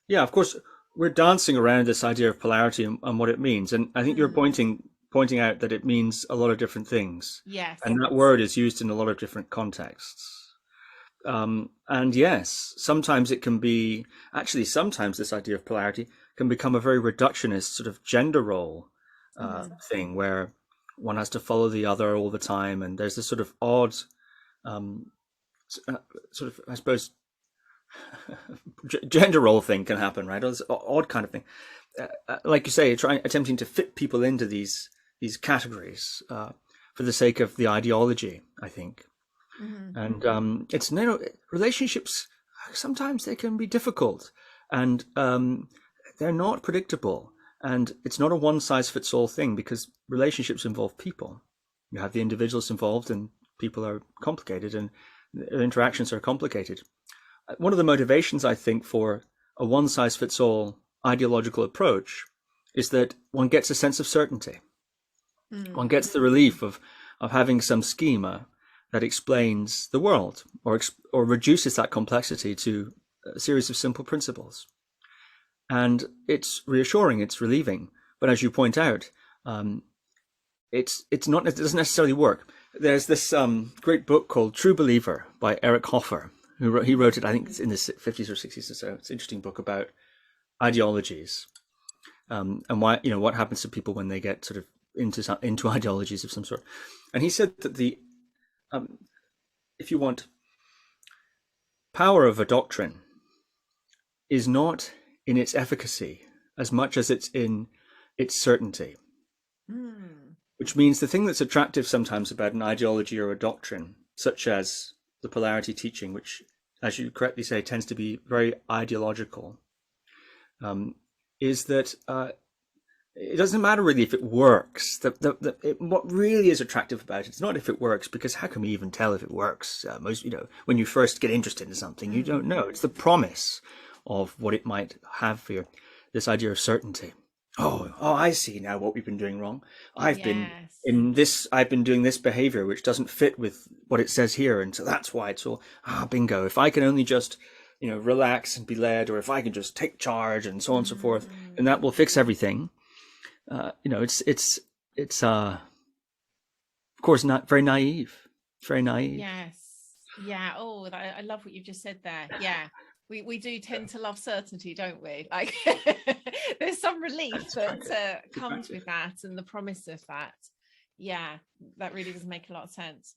Yeah, of course, we're dancing around this idea of polarity and what it means, and I think you're Mm. pointing out that it means a lot of different things, Yes. and that word is used in a lot of different contexts. And yes, sometimes it can be actually sometimes this idea of polarity can become a very reductionist sort of gender role Mm. thing where one has to follow the other all the time, and there's this sort of odd, um, sort of I suppose gender role thing can happen, right? Or this odd kind of thing, like you say, trying attempting to fit people into these categories for the sake of the ideology, I think. Mm. And it's relationships. Sometimes they can be difficult, and they're not predictable. And it's not a one size fits all thing because relationships involve people. You have the individuals involved, and people are complicated, and the interactions are complicated. One of the motivations, I think, for a one size fits all ideological approach is that one gets a sense of certainty. One Mm. gets the relief of having some schema that explains the world or reduces that complexity to a series of simple principles. And it's reassuring, it's relieving. But as you point out, um, it's not, it doesn't necessarily work. There's this great book called True Believer by Eric Hoffer, he wrote it, I think it's in the 50s or 60s or so. It's an interesting book about ideologies, and why, what happens to people when they get sort of into ideologies of some sort. And he said that the um, if you want, power of a doctrine is not in its efficacy as much as it's in its certainty, Mm. which means the thing that's attractive sometimes about an ideology or a doctrine, such as the polarity teaching, which, as you correctly say, tends to be very ideological, um, is that it doesn't matter really if it works. What really is attractive about it, it's not if it works, because how can we even tell if it works? When you first get interested in something, you Mm. don't know. It's the promise of what it might have for you. This idea of certainty. Oh, I see now what we've been doing wrong. Yes. I've been doing this behavior which doesn't fit with what it says here, and so that's why it's all bingo. If I can only just, relax and be led, or if I can just take charge and so on and so forth, Mm. and that will fix everything. It's of course not very naive. It's very naive. Yes. Yeah. Oh, I love what you've just said there. Yeah. We do tend to love certainty, don't we? Like there's some relief It's that attractive. It's comes attractive. with that and the promise of that. Yeah, that really does make a lot of sense.